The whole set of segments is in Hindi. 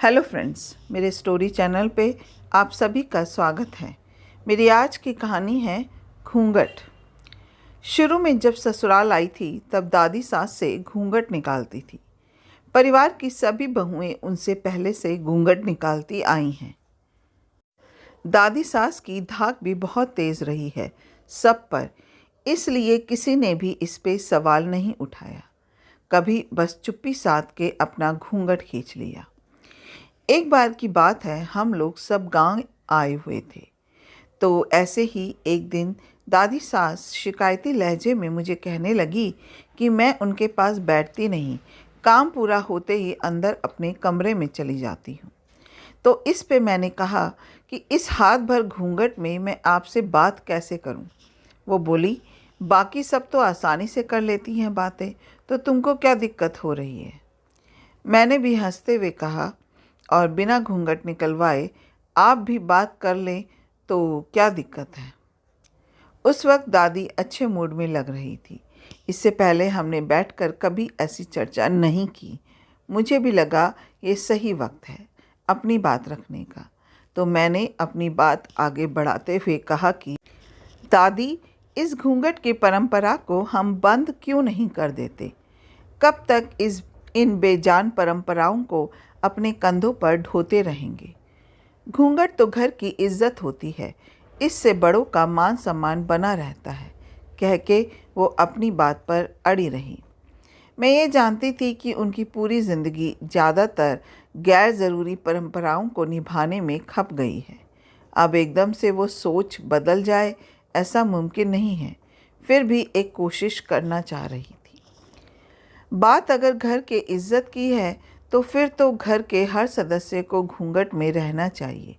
हेलो फ्रेंड्स, मेरे स्टोरी चैनल पे आप सभी का स्वागत है। मेरी आज की कहानी है घूंघट। शुरू में जब ससुराल आई थी तब दादी सास से घूंघट निकालती थी। परिवार की सभी बहुएं उनसे पहले से घूंघट निकालती आई हैं। दादी सास की धाक भी बहुत तेज रही है सब पर, इसलिए किसी ने भी इस पे सवाल नहीं उठाया। कभी बस चुप्पी साध के अपना घूंघट खींच लिया। एक बार की बात है, हम लोग सब गांव आए हुए थे। तो ऐसे ही एक दिन दादी सास शिकायती लहजे में मुझे कहने लगी कि मैं उनके पास बैठती नहीं, काम पूरा होते ही अंदर अपने कमरे में चली जाती हूँ। तो इस पे मैंने कहा कि इस हाथ भर घूंघट में मैं आपसे बात कैसे करूँ। वो बोली, बाकी सब तो आसानी से कर लेती हैं बातें, तो तुमको क्या दिक्कत हो रही है। मैंने भी हंसते हुए कहा, और बिना घूंघट निकलवाए आप भी बात कर लें तो क्या दिक्कत है। उस वक्त दादी अच्छे मूड में लग रही थी। इससे पहले हमने बैठकर कभी ऐसी चर्चा नहीं की। मुझे भी लगा ये सही वक्त है अपनी बात रखने का। तो मैंने अपनी बात आगे बढ़ाते हुए कहा कि दादी, इस घूंघट की परंपरा को हम बंद क्यों नहीं कर देते। कब तक इन बेजान परंपराओं को अपने कंधों पर ढोते रहेंगे। घूंघट तो घर की इज्जत होती है, इससे बड़ों का मान सम्मान बना रहता है, कह के वो अपनी बात पर अड़ी रही। मैं ये जानती थी कि उनकी पूरी ज़िंदगी ज़्यादातर गैर ज़रूरी परंपराओं को निभाने में खप गई है। अब एकदम से वो सोच बदल जाए ऐसा मुमकिन नहीं है, फिर भी एक कोशिश करना चाह रही थी। बात अगर घर के इज्जत की है तो फिर तो घर के हर सदस्य को घूंघट में रहना चाहिए।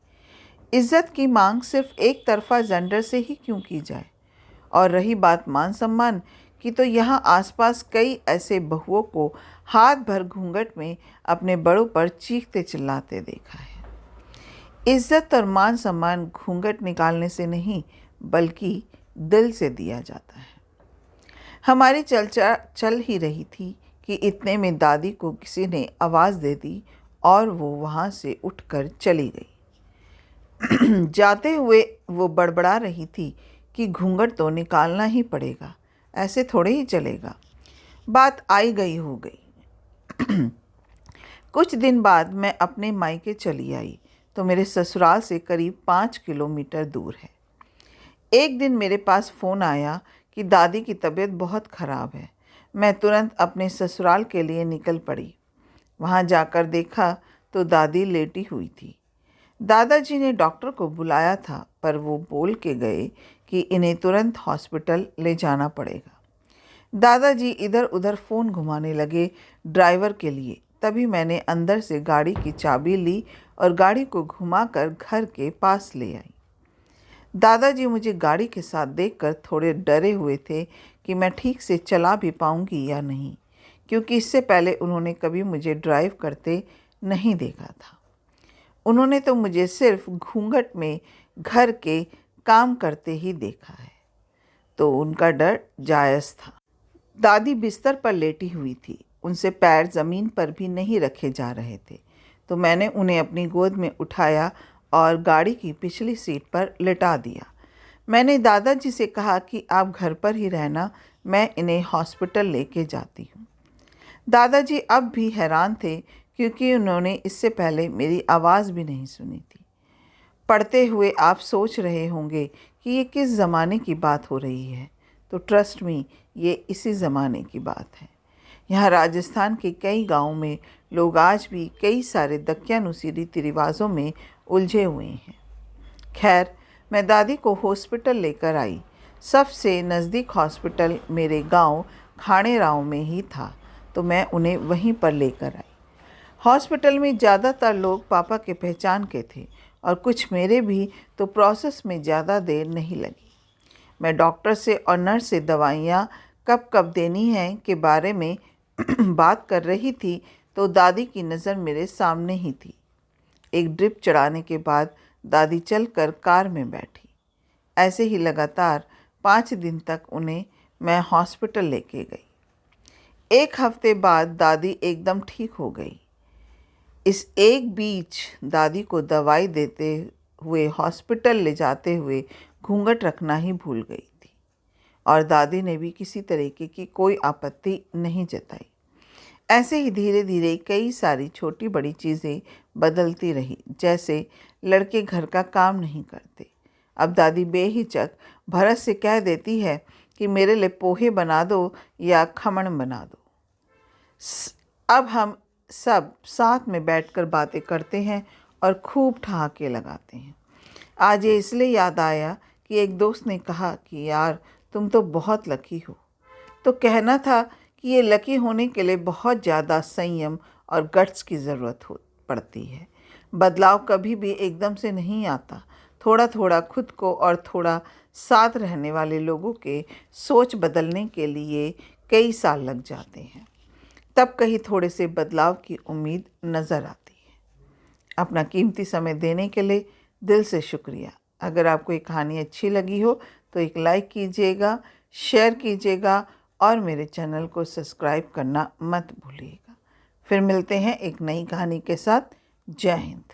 इज्जत की मांग सिर्फ एक तरफा जेंडर से ही क्यों की जाए। और रही बात मान सम्मान की, तो यहाँ आसपास कई ऐसे बहुओं को हाथ भर घूंघट में अपने बड़ों पर चीखते चिल्लाते देखा है। इज्जत और मान सम्मान घूंघट निकालने से नहीं बल्कि दिल से दिया जाता है। हमारी चर्चा चल ही रही थी कि इतने में दादी को किसी ने आवाज़ दे दी और वो वहाँ से उठकर चली गई। जाते हुए वो बड़बड़ा रही थी कि घूंघट तो निकालना ही पड़ेगा, ऐसे थोड़े ही चलेगा। बात आई गई हो गई। कुछ दिन बाद मैं अपने मायके चली आई तो मेरे ससुराल से करीब 5 किलोमीटर दूर है। एक दिन मेरे पास फ़ोन आया कि दादी की तबीयत बहुत ख़राब है। मैं तुरंत अपने ससुराल के लिए निकल पड़ी। वहाँ जाकर देखा तो दादी लेटी हुई थी। दादाजी ने डॉक्टर को बुलाया था, पर वो बोल के गए कि इन्हें तुरंत हॉस्पिटल ले जाना पड़ेगा। दादाजी इधर उधर फ़ोन घुमाने लगे ड्राइवर के लिए। तभी मैंने अंदर से गाड़ी की चाबी ली और गाड़ी को घुमाकर घर के पास ले आई। दादाजी मुझे गाड़ी के साथ देखकर थोड़े डरे हुए थे कि मैं ठीक से चला भी पाऊंगी या नहीं, क्योंकि इससे पहले उन्होंने कभी मुझे ड्राइव करते नहीं देखा था। उन्होंने तो मुझे सिर्फ घूंघट में घर के काम करते ही देखा है, तो उनका डर जायज़ था। दादी बिस्तर पर लेटी हुई थी, उनसे पैर ज़मीन पर भी नहीं रखे जा रहे थे। तो मैंने उन्हें अपनी गोद में उठाया और गाड़ी की पिछली सीट पर लिटा दिया। मैंने दादाजी से कहा कि आप घर पर ही रहना, मैं इन्हें हॉस्पिटल लेके जाती हूँ। दादाजी अब भी हैरान थे, क्योंकि उन्होंने इससे पहले मेरी आवाज़ भी नहीं सुनी थी। पढ़ते हुए आप सोच रहे होंगे कि ये किस ज़माने की बात हो रही है, तो ट्रस्ट मी, ये इसी ज़माने की बात है। यहाँ राजस्थान के कई गांवों में लोग आज भी कई सारे दकियानुसी रीति रिवाज़ों में उलझे हुए हैं। खैर, मैं दादी को हॉस्पिटल लेकर आई। सबसे नज़दीक हॉस्पिटल मेरे गांव खानेराव में ही था, तो मैं उन्हें वहीं पर लेकर आई। हॉस्पिटल में ज़्यादातर लोग पापा के पहचान के थे और कुछ मेरे भी, तो प्रोसेस में ज़्यादा देर नहीं लगी। मैं डॉक्टर से और नर्स से दवाइयाँ कब कब देनी है के बारे में बात कर रही थी, तो दादी की नज़र मेरे सामने ही थी। एक ड्रिप चढ़ाने के बाद दादी चलकर कार में बैठी। ऐसे ही लगातार 5 दिन तक उन्हें मैं हॉस्पिटल लेके गई। 1 हफ्ते बाद दादी एकदम ठीक हो गई। इस एक बीच दादी को दवाई देते हुए हॉस्पिटल ले जाते हुए घूंघट रखना ही भूल गई थी और दादी ने भी किसी तरीके की कोई आपत्ति नहीं जताई। ऐसे ही धीरे धीरे कई सारी छोटी बड़ी चीज़ें बदलती रही। जैसे लड़के घर का काम नहीं करते, अब दादी बेहिचक भरत से कह देती है कि मेरे लिए पोहे बना दो या खमण बना दो। अब हम सब साथ में बैठकर बातें करते हैं और खूब ठहाके लगाते हैं। आज ये इसलिए याद आया कि एक दोस्त ने कहा कि यार तुम तो बहुत लकी हो। तो कहना था कि ये लकी होने के लिए बहुत ज़्यादा संयम और गट्स की ज़रूरत पड़ती है। बदलाव कभी भी एकदम से नहीं आता। थोड़ा थोड़ा खुद को और थोड़ा साथ रहने वाले लोगों के सोच बदलने के लिए कई साल लग जाते हैं, तब कहीं थोड़े से बदलाव की उम्मीद नज़र आती है। अपना कीमती समय देने के लिए दिल से शुक्रिया। अगर आपको ये कहानी अच्छी लगी हो तो एक लाइक कीजिएगा, शेयर कीजिएगा और मेरे चैनल को सब्सक्राइब करना मत भूलिएगा। फिर मिलते हैं एक नई कहानी के साथ। जय हिंद।